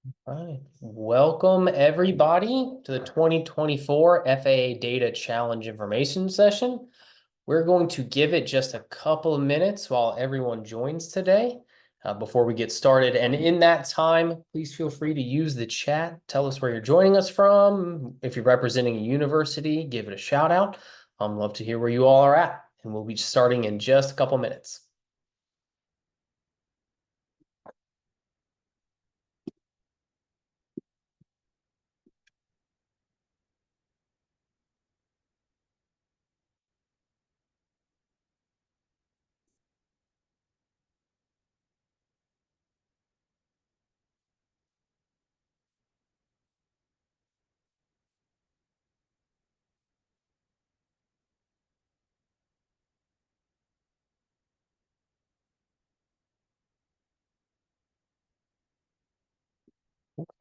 All right. Welcome everybody to the 2024 FAA Data Challenge Information Session. We're going to give it just a couple of minutes while everyone joins today before we get started. And in that time, please feel free to use the chat. Tell us where you're joining us from. If you're representing a university, give it a shout out. I'd love to hear where you all are at. And we'll be starting in just a couple minutes.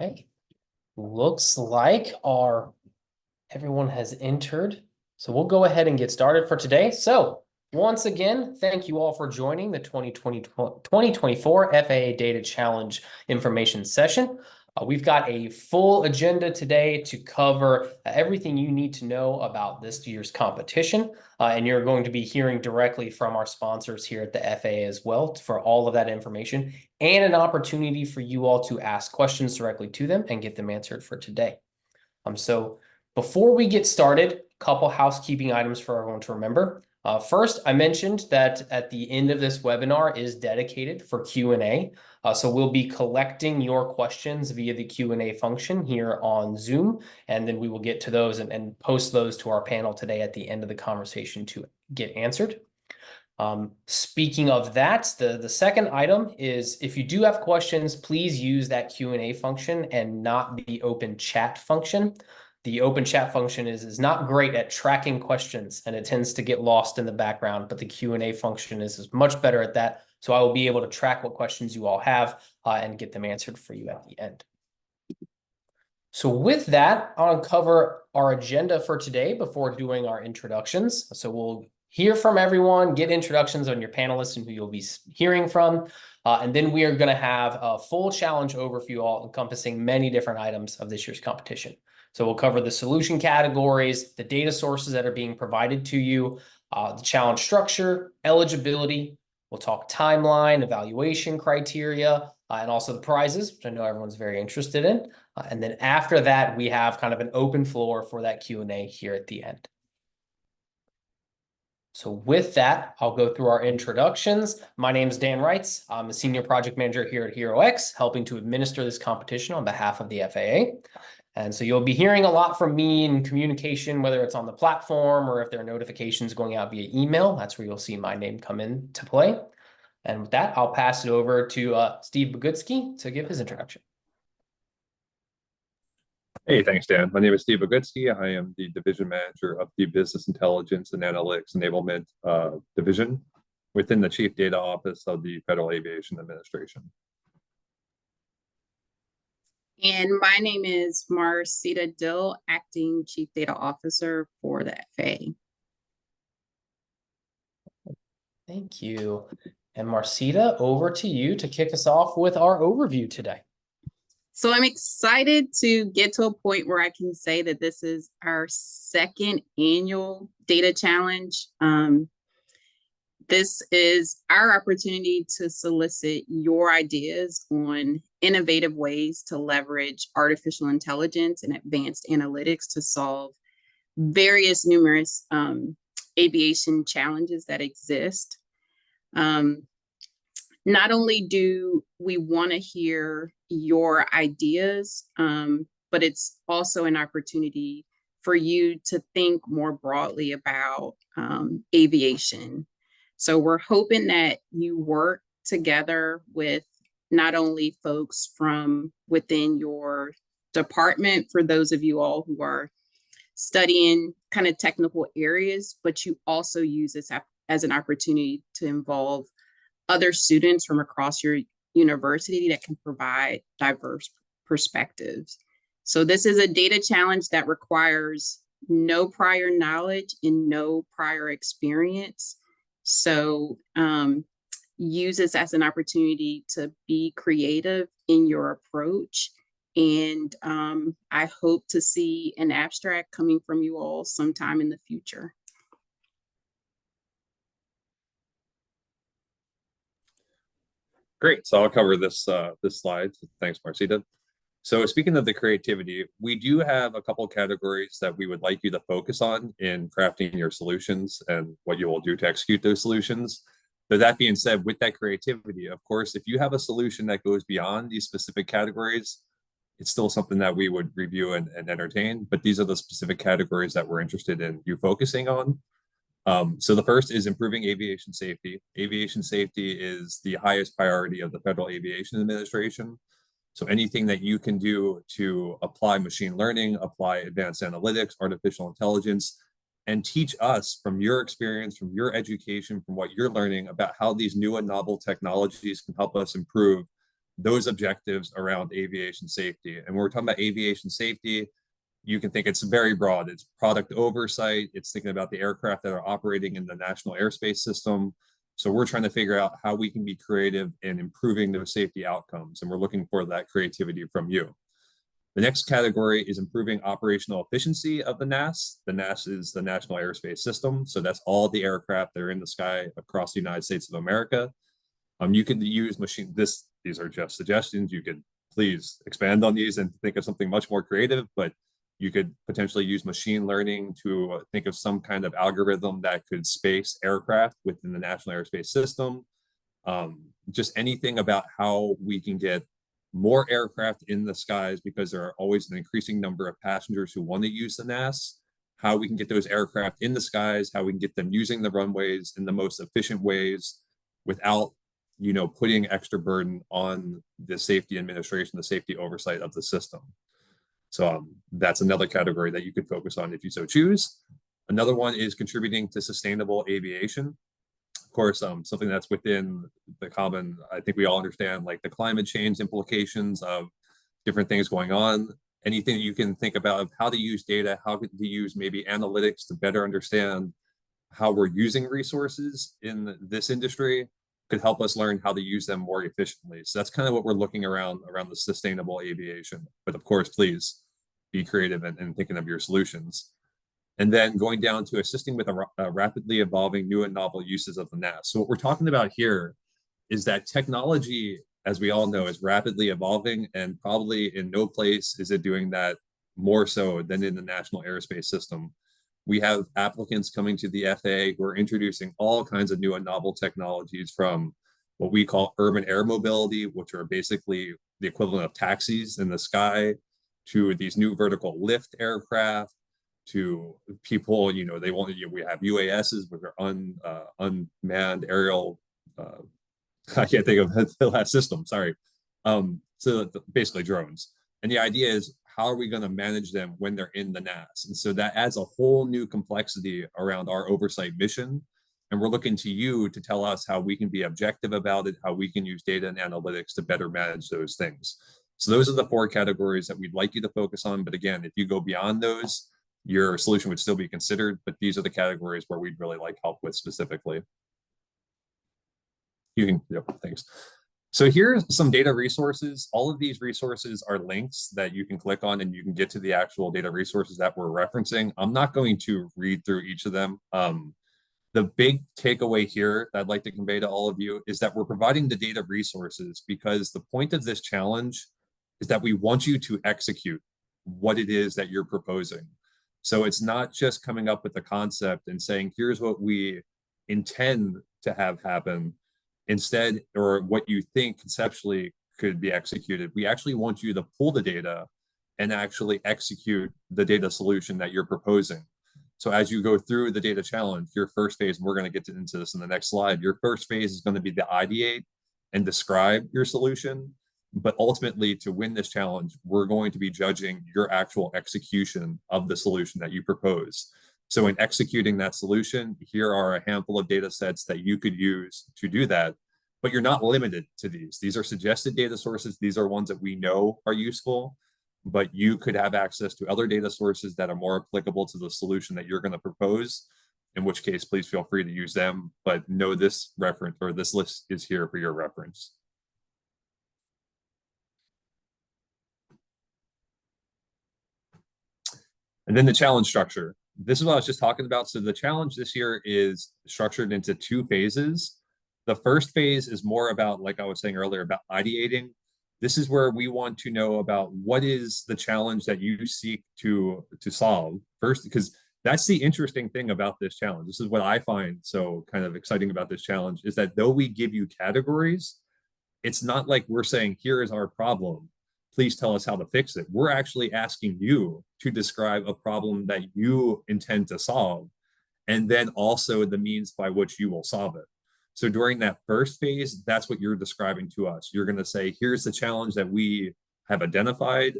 Okay. Looks like everyone has entered. So we'll go ahead and get started for today. So once again, thank you all for joining the 2024 FAA Data Challenge Information Session. We've got a full agenda today to cover everything you need to know about this year's competition. And you're going to be hearing directly from our sponsors here at the FAA as well for all of that information and an opportunity for you all to ask questions directly to them and get them answered for today. So before we get started, a couple housekeeping items for everyone to remember. First, I mentioned that at the end of this webinar is dedicated for Q&A. So we'll be collecting your questions via the Q&A function here on Zoom, and then we will get to those and post those to our panel today at the end of the conversation to get answered. Speaking of that, the second item is if you do have questions, please use that Q&A function and not the open chat function. The open chat function is not great at tracking questions and it tends to get lost in the background, but the Q&A function is much better at that. So I will be able to track what questions you all have and get them answered for you at the end. So with that, I'll cover our agenda for today before doing our introductions. So we'll hear from everyone, get introductions on your panelists and who you'll be hearing from. And then we are going to have a full challenge overview all encompassing many different items of this year's competition. So we'll cover the solution categories, the data sources that are being provided to you, the challenge structure, eligibility. We'll talk timeline, evaluation criteria, and also the prizes, which I know everyone's very interested in. And then after that, we have kind of an open floor for that Q&A here at the end. So with that, I'll go through our introductions. My name is Dan Reitz. I'm a senior project manager here at HeroX, helping to administer this competition on behalf of the FAA. And so you'll be hearing a lot from me in communication, whether it's on the platform or if there are notifications going out via email. That's where you'll see my name come into play. And with that, I'll pass it over to Steve Bogucki to give his introduction. Hey, thanks, Dan. My name is Steve Bogucki. I am the Division Manager of the Business Intelligence and Analytics Enablement Division within the Chief Data Office of the Federal Aviation Administration. And my name is Marseta Dill, Acting Chief Data Officer for the FAA. Thank you. And Marseta, over to you to kick us off with our overview today. So I'm excited to get to a point where I can say that this is our second annual data challenge. This is our opportunity to solicit your ideas on innovative ways to leverage artificial intelligence and advanced analytics to solve various numerous aviation challenges that exist. Not only do we want to hear your ideas, but it's also an opportunity for you to think more broadly about aviation. So we're hoping that you work together with not only folks from within your department, for those of you all who are studying kind of technical areas, but you also use this as an opportunity to involve other students from across your university that can provide diverse perspectives. So this is a data challenge that requires no prior knowledge and no prior experience. So use this as an opportunity to be creative in your approach And I hope to see an abstract coming from you all sometime in the future. Great. So I'll cover this this slide. Thanks, Marseta. So speaking of the creativity, we do have a couple categories that we would like you to focus on in crafting your solutions and what you will do to execute those solutions. But that being said, with that creativity, of course, if you have a solution that goes beyond these specific categories, it's still something that we would review and entertain. But these are the specific categories that we're interested in you focusing on. So the first is improving aviation safety. Aviation safety is the highest priority of the Federal Aviation Administration. So anything that you can do to apply machine learning, apply advanced analytics, artificial intelligence, and teach us from your experience, from your education, from what you're learning about how these new and novel technologies can help us improve those objectives around aviation safety. And when we're talking about aviation safety, you can think it's very broad. It's product oversight. It's thinking about the aircraft that are operating in the National Airspace System. So we're trying to figure out how we can be creative in improving those safety outcomes. And we're looking for that creativity from you. The next category is improving operational efficiency of the NAS. The NAS is the National Airspace System. So that's all the aircraft that are in the sky across the United States of America. You can use these are just suggestions. You could please expand on these and think of something much more creative, but you could potentially use machine learning to think of some kind of algorithm that could space aircraft within the National Airspace System. Just anything about how we can get more aircraft in the skies, because there are always an increasing number of passengers who want to use the NAS, how we can get those aircraft in the skies, how we can get them using the runways in the most efficient ways without, putting extra burden on the safety administration, the safety oversight of the system. So that's another category that you could focus on if you so choose. Another one is contributing to sustainable aviation. Of course, something that's within the common, I think we all understand, like the climate change implications of different things going on. Anything that you can think about how to use data, how to use maybe analytics to better understand how we're using resources in this industry could help us learn how to use them more efficiently. So that's kind of what we're looking around the sustainable aviation. But of course, please be creative and thinking of your solutions. And then going down to assisting with a rapidly evolving new and novel uses of the NAS. So what we're talking about here is that technology, as we all know, is rapidly evolving, and probably in no place is it doing that more so than in the National Airspace System. We have applicants coming to the FAA who are introducing all kinds of new and novel technologies, from what we call urban air mobility, which are basically the equivalent of taxis in the sky, to these new vertical lift aircraft, to people, we have UASs, which are unmanned aerial, I can't think of the last system, sorry. So basically drones. And the idea is, how are we going to manage them when they're in the NAS? And so that adds a whole new complexity around our oversight mission. And we're looking to you to tell us how we can be objective about it, how we can use data and analytics to better manage those things. So those are the 4 categories that we'd like you to focus on. But again, if you go beyond those, your solution would still be considered. But these are the categories where we'd really like help with specifically. Thanks. So here's some data resources. All of these resources are links that you can click on, and you can get to the actual data resources that we're referencing. I'm not going to read through each of them. The big takeaway here that I'd like to convey to all of you is that we're providing the data resources because the point of this challenge is that we want you to execute what it is that you're proposing. So it's not just coming up with the concept and saying, here's what we intend to have happen. Instead, or what you think conceptually could be executed, we actually want you to pull the data and actually execute the data solution that you're proposing. So as you go through the data challenge, your first phase, and we're going to get into this in the next slide, your first phase is going to be to ideate and describe your solution. But ultimately, to win this challenge, we're going to be judging your actual execution of the solution that you propose. So in executing that solution, here are a handful of data sets that you could use to do that, but you're not limited to these. These are suggested data sources. These are ones that we know are useful, but you could have access to other data sources that are more applicable to the solution that you're going to propose, in which case, please feel free to use them, but know this reference or this list is here for your reference. And then the challenge structure. This is what I was just talking about. So the challenge this year is structured into 2 phases. The first phase is more about, like I was saying earlier, about ideating. This is where we want to know about what is the challenge that you seek to solve first, because that's the interesting thing about this challenge. This is what I find so kind of exciting about this challenge, is that though we give you categories, it's not like we're saying, here is our problem, please tell us how to fix it. We're actually asking you to describe a problem that you intend to solve, and then also the means by which you will solve it. So during that first phase, that's what you're describing to us. You're going to say, here's the challenge that we have identified.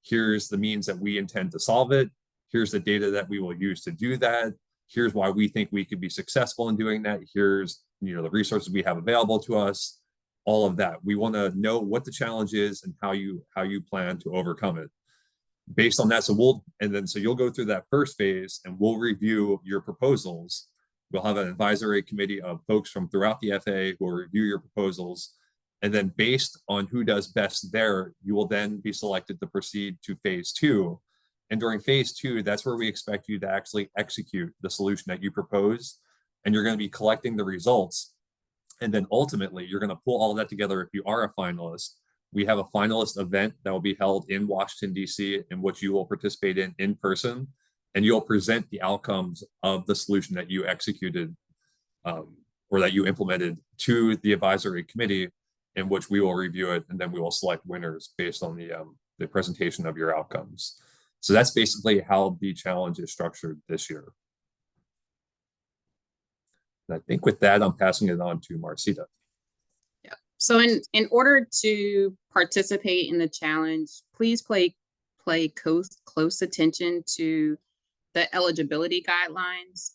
Here's the means that we intend to solve it. Here's the data that we will use to do that. Here's why we think we could be successful in doing that. Here's, the resources we have available to us. All of that. We want to know what the challenge is and how you plan to overcome it. Based on that, so you'll go through that first phase and we'll review your proposals. We'll have an advisory committee of folks from throughout the FAA who will review your proposals. And then based on who does best there, you will then be selected to proceed to phase 2. And during phase 2, that's where we expect you to actually execute the solution that you propose. And you're going to be collecting the results. And then ultimately, you're going to pull all that together if you are a finalist. We have a finalist event that will be held in Washington, D.C., in which you will participate in person, and you'll present the outcomes of the solution that you executed or that you implemented to the advisory committee, in which we will review it, and then we will select winners based on the presentation of your outcomes. So that's basically how the challenge is structured this year. And I think with that, I'm passing it on to Marseta. Yeah. So in order to participate in the challenge, please pay close attention to the eligibility guidelines.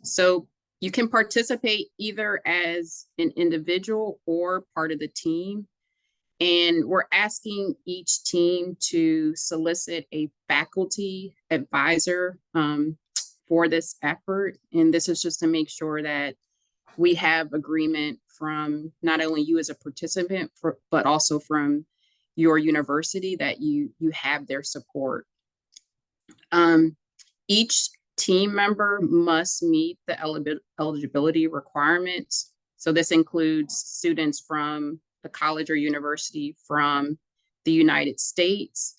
So you can participate either as an individual or part of the team. And we're asking each team to solicit a faculty advisor for this effort. And this is just to make sure that we have agreement from not only you as a participant, but also from your university that you have their support. Each team member must meet the eligibility requirements. So this includes students from the college or university from the United States,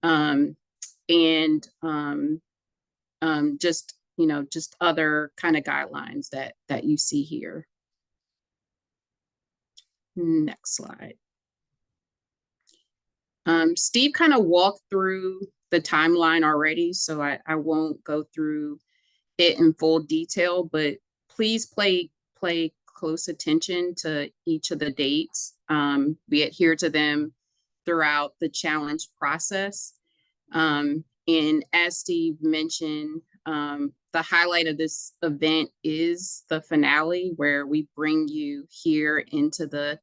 and just other kind of guidelines that you see here. Next slide. Steve kind of walked through the timeline already, so I won't go through it in full detail, but please pay close attention to each of the dates. We adhere to them throughout the challenge process. And as Steve mentioned, the highlight of this event is the finale, where we bring you here into the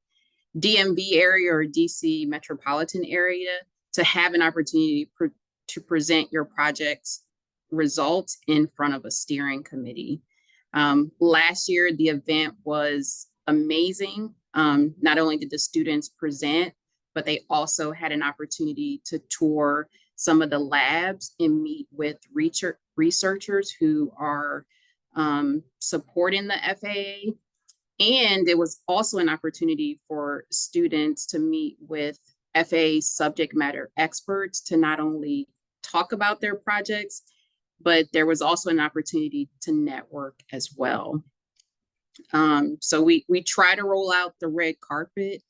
DMV area or DC metropolitan area to have an opportunity to present your project's results in front of a steering committee. Last year, the event was amazing. Not only did the students present, but they also had an opportunity to tour some of the labs and meet with researchers who are supporting the FAA. And it was also an opportunity for students to meet with FAA subject matter experts to not only talk about their projects, but there was also an opportunity to network as well. So we try to roll out the red carpet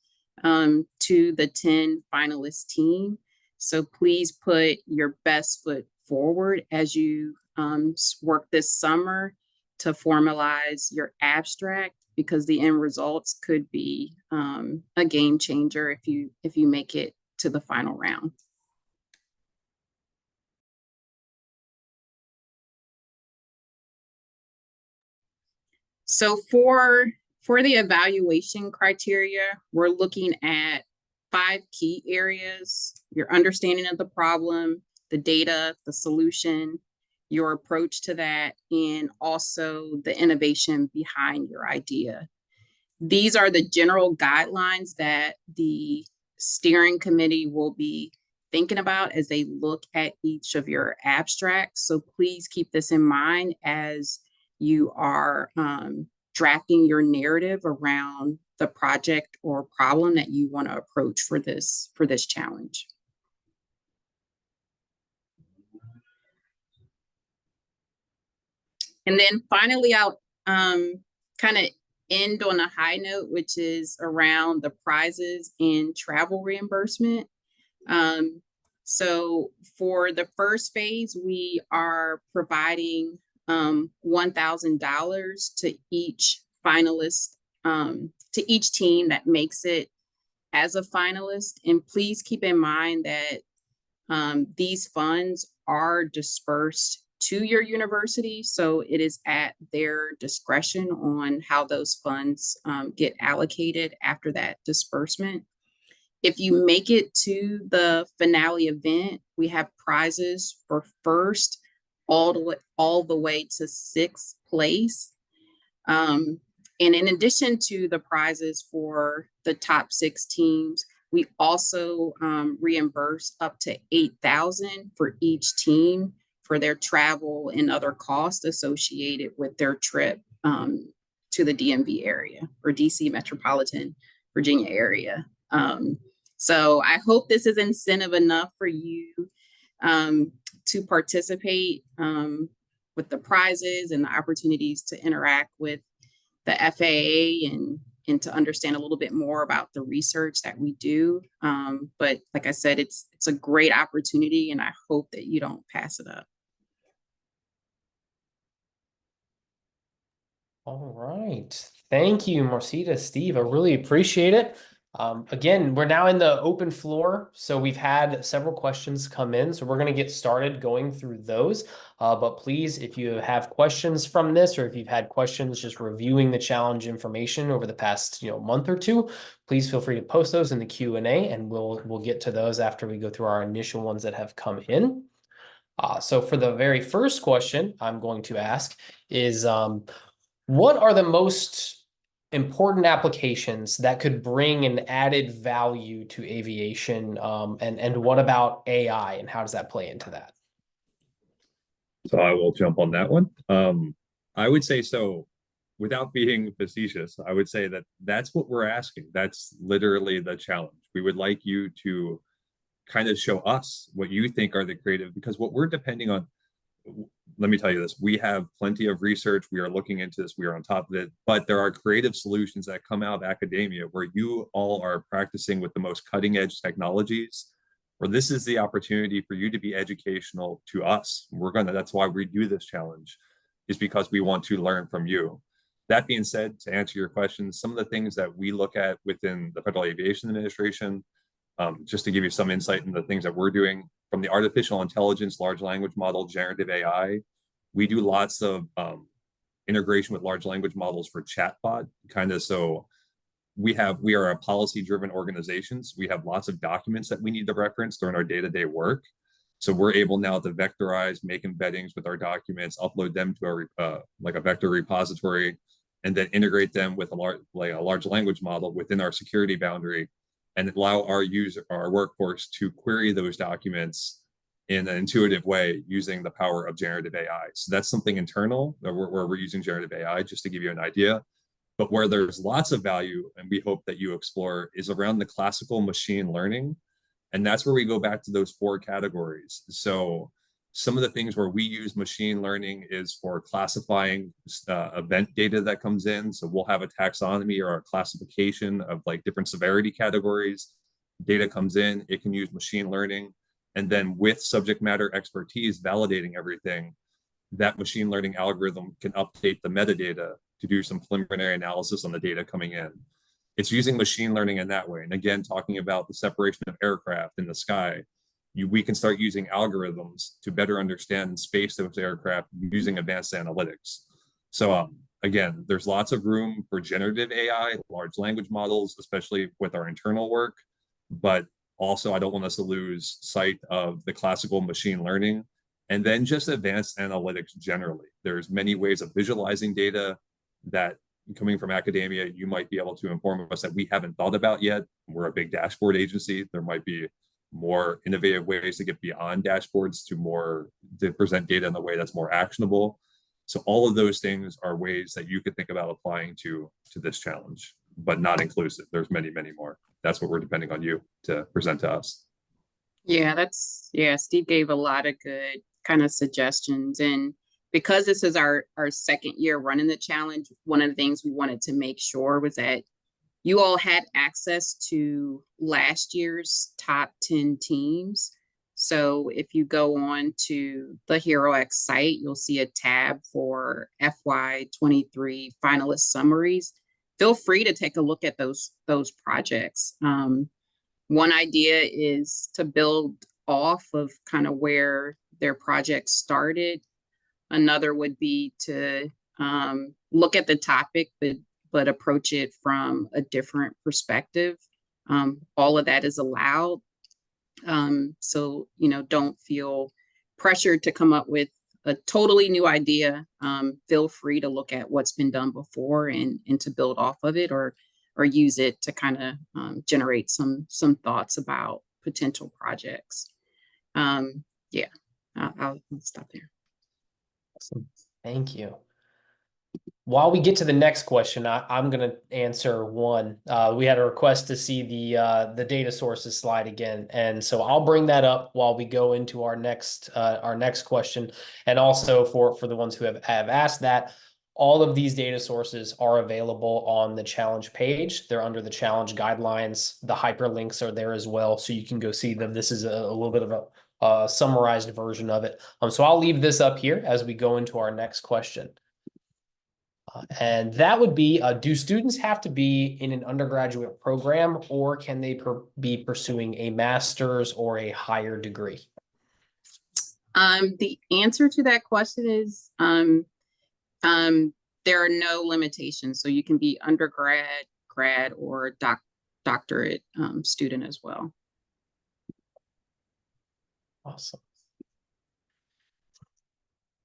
to the 10 finalist team. So please put your best foot forward as you work this summer to formalize your abstract, because the end results could be a game changer if you make it to the final round. So for the evaluation criteria, we're looking at 5 key areas: your understanding of the problem, the data, the solution, your approach to that, and also the innovation behind your idea. These are the general guidelines that the steering committee will be thinking about as they look at each of your abstracts. So please keep this in mind as you are drafting your narrative around the project or problem that you want to approach for this challenge. And then finally, I'll kind of end on a high note, which is around the prizes and travel reimbursement. So for the first phase, we are providing $1,000 to each finalist, to each team that makes it as a finalist. And please keep in mind that these funds are dispersed to your university, so it is at their discretion on how those funds get allocated after that disbursement. If you make it to the finale event, we have prizes for first all the way to sixth place. And in addition to the prizes for the top 6 teams, we also reimburse up to $8,000 for each team for their travel and other costs associated with their trip to the DMV area or DC metropolitan Virginia area. So I hope this is incentive enough for you to participate with the prizes and the opportunities to interact with the FAA and to understand a little bit more about the research that we do. But like I said, it's a great opportunity, and I hope that you don't pass it up. All right. Thank you, Marseta, Steve. I really appreciate it. Again, we're now in the open floor, so we've had several questions come in, so we're going to get started going through those. But please, if you have questions from this, or if you've had questions just reviewing the challenge information over the past month or two, please feel free to post those in the Q&A, and we'll get to those after we go through our initial ones that have come in. So for the very first question I'm going to ask is, what are the most important applications that could bring an added value to aviation? And what about AI, and how does that play into that? So I will jump on that one. I would say, so without being facetious, I would say that that's what we're asking. That's literally the challenge. We would like you to kind of show us what you think are the creative, because what we're depending on, let me tell you this, we have plenty of research, we are looking into this, we are on top of it, but there are creative solutions that come out of academia where you all are practicing with the most cutting edge technologies, where this is the opportunity for you to be educational to us. That's why we do this challenge, is because we want to learn from you. That being said, to answer your question, some of the things that we look at within the Federal Aviation Administration, just to give you some insight into the things that we're doing, from the artificial intelligence, large language model, generative AI, we do lots of integration with large language models for chatbot, kind of. So we are a policy-driven organization. So we have lots of documents that we need to reference during our day-to-day work. So we're able now to vectorize, make embeddings with our documents, upload them to like a vector repository, and then integrate them with a large language model within our security boundary, and allow our workforce to query those documents in an intuitive way using the power of generative AI. So that's something internal where we're using generative AI, just to give you an idea. But where there's lots of value, and we hope that you explore, is around the classical machine learning. And that's where we go back to those 4 categories. So some of the things where we use machine learning is for classifying event data that comes in. So we'll have a taxonomy or a classification of like different severity categories. Data comes in, it can use machine learning. And then with subject matter expertise validating everything, that machine learning algorithm can update the metadata to do some preliminary analysis on the data coming in. It's using machine learning in that way. And again, talking about the separation of aircraft in the sky, we can start using algorithms to better understand and space those aircraft using advanced analytics. So again, there's lots of room for generative AI, large language models, especially with our internal work. But also, I don't want us to lose sight of the classical machine learning, and then just advanced analytics generally. There's many ways of visualizing data that, coming from academia, you might be able to inform us that we haven't thought about yet. We're a big dashboard agency. There might be more innovative ways to get beyond dashboards to present data in a way that's more actionable. So all of those things are ways that you could think about applying to this challenge, but not inclusive. There's many, many more. That's what we're depending on you to present to us. Yeah, Steve gave a lot of good kind of suggestions. And because this is our second year running the challenge, one of the things we wanted to make sure was that you all had access to last year's top 10 teams. So if you go on to the HeroX site, you'll see a tab for FY23 finalist summaries. Feel free to take a look at those projects. One idea is to build off of kind of where their project started. Another would be to look at the topic, but approach it from a different perspective. All of that is allowed. So, don't feel pressured to come up with a totally new idea. Feel free to look at what's been done before and to build off of it or use it to kind of generate some thoughts about potential projects. Yeah, I'll stop there. Awesome. Thank you. While we get to the next question, I'm going to answer one. We had a request to see the data sources slide again, and so I'll bring that up while we go into our next question. And also for the ones who have asked that, all of these data sources are available on the challenge page. They're under the challenge guidelines. The hyperlinks are there as well, so you can go see them. This is a little bit of a summarized version of it. So I'll leave this up here as we go into our next question. And that would be, do students have to be in an undergraduate program, or can they be pursuing a master's or a higher degree? The answer to that question is there are no limitations. So you can be undergrad, grad, or doctorate student as well. Awesome.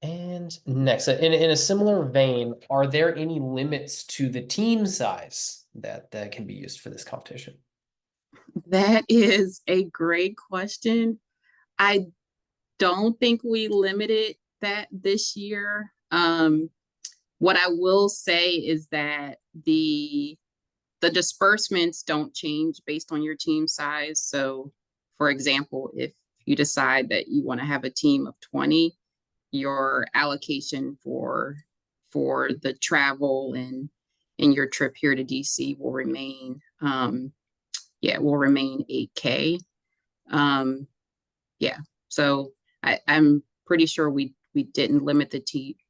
And next, in a similar vein, are there any limits to the team size that can be used for this competition? That is a great question. I don't think we limited that this year. What I will say is that the disbursements don't change based on your team size. So, for example, if you decide that you want to have a team of 20, your allocation for the travel and your trip here to DC will remain will remain $8K. Yeah, so I'm pretty sure we didn't limit the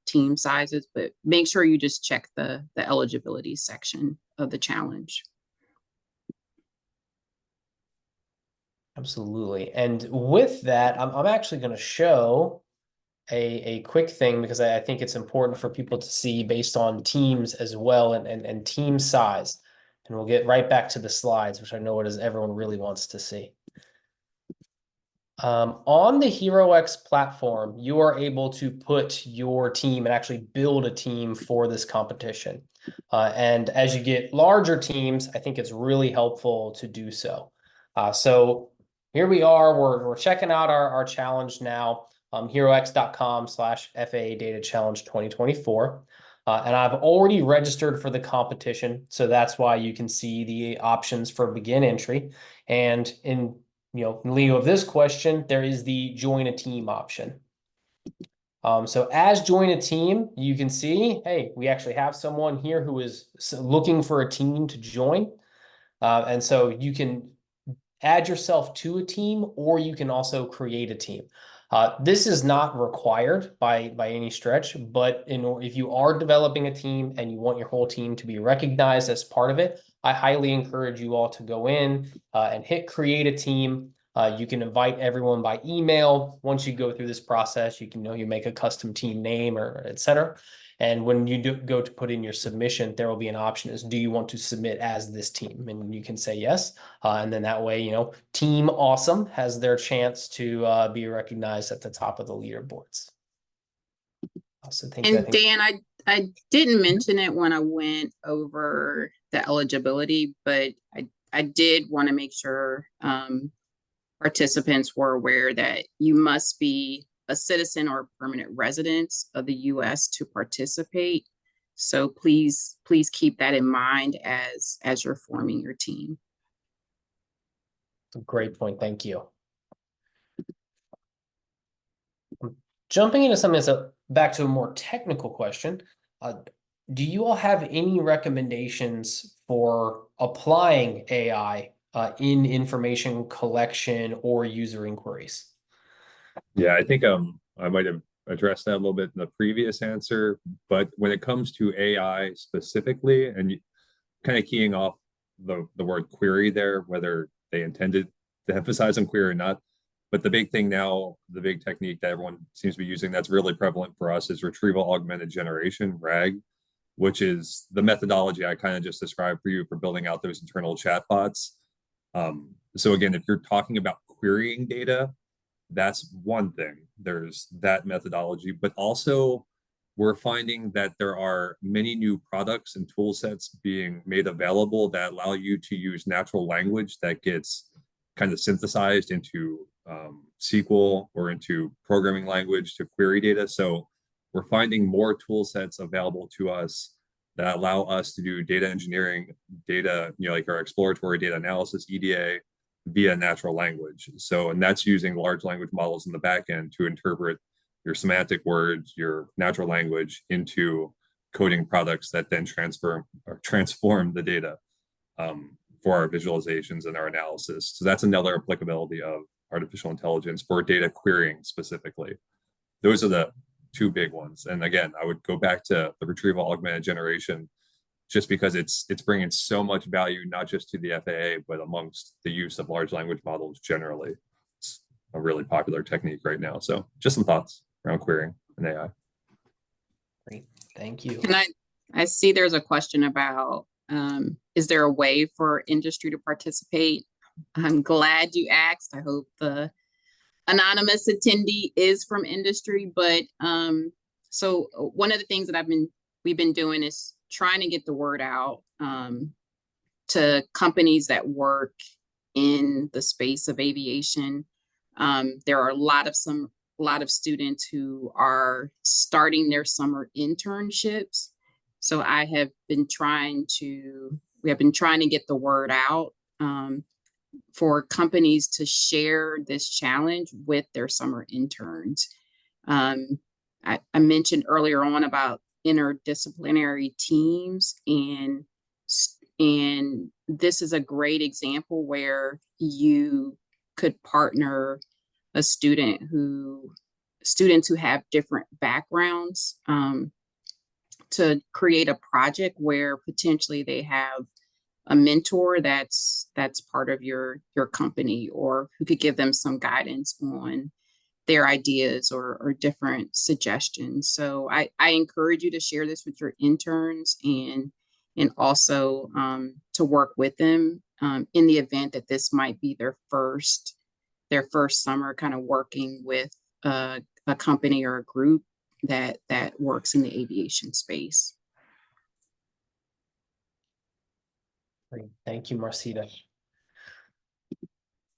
team sizes, but make sure you just check the eligibility section of the challenge. Absolutely. And with that, I'm actually going to show a quick thing, because I think it's important for people to see based on teams as well and team size. And we'll get right back to the slides, which I know what is everyone really wants to see. On the HeroX platform, you are able to put your team and actually build a team for this competition. And as you get larger teams, I think it's really helpful to do so. So here we are, we're checking out our challenge now. HeroX.com/FAA Data Challenge 2024. And I've already registered for the competition, so that's why you can see the options for begin entry. And in lieu of this question, there is the join a team option. So as join a team, you can see, hey, we actually have someone here who is looking for a team to join. And so you can add yourself to a team, or you can also create a team. This is not required by any stretch, but if you are developing a team and you want your whole team to be recognized as part of it, I highly encourage you all to go in and hit create a team. You can invite everyone by email. Once you go through this process, you make a custom team name or etc. And when you go to put in your submission, there will be an option as, do you want to submit as this team? And you can say yes. And then that way, Team Awesome has their chance to be recognized at the top of the leaderboards. Dan, I didn't mention it when I went over the eligibility, but I did want to make sure participants were aware that you must be a citizen or permanent resident of the US to participate. So please keep that in mind as you're forming your team. Great point. Thank you. Jumping into something that's back to a more technical question, do you all have any recommendations for applying AI in information collection or user inquiries? Yeah, I think I might have addressed that a little bit in the previous answer, but when it comes to AI specifically, and kind of keying off the word query there, whether they intended to emphasize on query or not, but the big thing now, the big technique that everyone seems to be using that's really prevalent for us is retrieval augmented generation, RAG, which is the methodology I kind of just described for you for building out those internal chatbots. So again, if you're talking about querying data, that's one thing. There's that methodology, but also we're finding that there are many new products and tool sets being made available that allow you to use natural language that gets kind of synthesized into SQL or into programming language to query data. So we're finding more tool sets available to us that allow us to do data engineering, data, like our exploratory data analysis, EDA, via natural language. So, and that's using large language models in the back end to interpret your semantic words, your natural language into coding products that then transform the data for our visualizations and our analysis. So that's another applicability of artificial intelligence for data querying specifically. Those are the two big ones. And again, I would go back to the retrieval augmented generation, just because it's bringing so much value, not just to the FAA, but amongst the use of large language models generally. It's a really popular technique right now. So just some thoughts around querying and AI. Great, thank you. And I see there's a question about, is there a way for industry to participate? I'm glad you asked. I hope the anonymous attendee is from industry, but so one of the things that we've been doing is trying to get the word out to companies that work in the space of aviation. There are a lot of students who are starting their summer internships. So we have been trying to get the word out for companies to share this challenge with their summer interns. I mentioned earlier on about interdisciplinary teams, and this is a great example where you could partner students who have different backgrounds to create a project where potentially they have a mentor that's part of your company, or who could give them some guidance on their ideas or different suggestions. So I encourage you to share this with your interns, and also to work with them in the event that this might be their first summer kind of working with a company or a group that works in the aviation space. Great. Thank you, Marseta.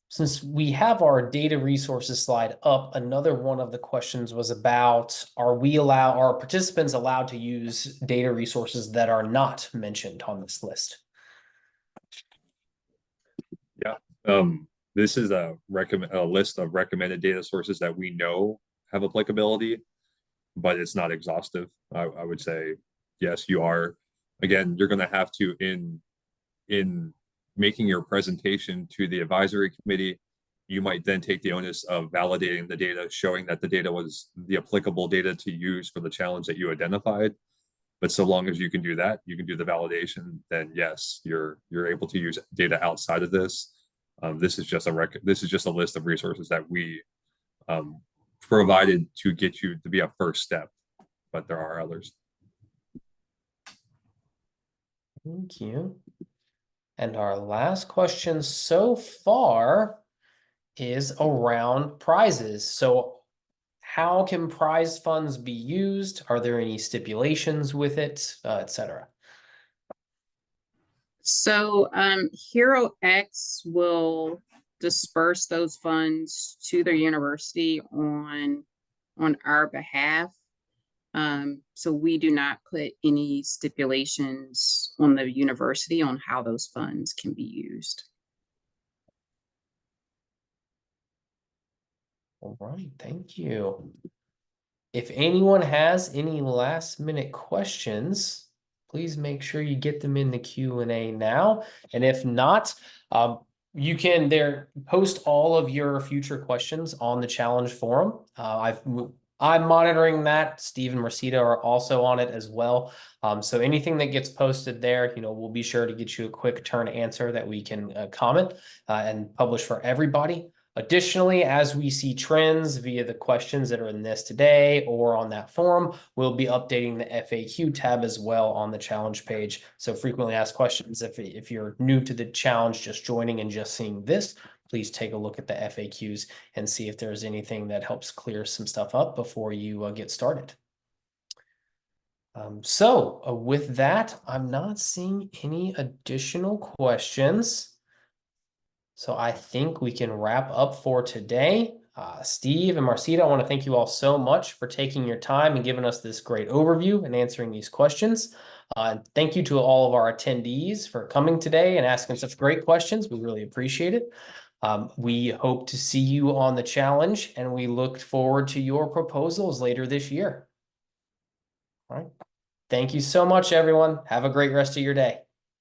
Since we have our data resources slide up, another one of the questions was about, are participants allowed to use data resources that are not mentioned on this list? Yeah, this is a list of recommended data sources that we know have applicability, but it's not exhaustive. I would say, yes, you are. Again, you're going to have to, in making your presentation to the advisory committee, you might then take the onus of validating the data, showing that the data was the applicable data to use for the challenge that you identified. But so long as you can do that, you can do the validation, then yes, you're able to use data outside of this. This is just a list of resources that we provided to get you to be a first step, but there are others. Thank you. And our last question so far is around prizes. So how can prize funds be used? Are there any stipulations with it, etc.? So HeroX will disperse those funds to their university on our behalf. So we do not put any stipulations on the university on how those funds can be used. All right, thank you. If anyone has any last minute questions, please make sure you get them in the Q&A now. And if not, you can post all of your future questions on the challenge forum. I'm monitoring that. Steve and Marseta are also on it as well. So anything that gets posted there, we'll be sure to get you a quick turn answer that we can comment and publish for everybody. Additionally, as we see trends via the questions that are in this today or on that forum, we'll be updating the FAQ tab as well on the challenge page. So frequently asked questions, if you're new to the challenge, just joining and just seeing this, please take a look at the FAQs and see if there's anything that helps clear some stuff up before you get started. With that, I'm not seeing any additional questions. So I think we can wrap up for today. Steve and Marseta, I want to thank you all so much for taking your time and giving us this great overview and answering these questions. Thank you to all of our attendees for coming today and asking such great questions. We really appreciate it. We hope to see you on the challenge, and we look forward to your proposals later this year. All right. Thank you so much, everyone. Have a great rest of your day.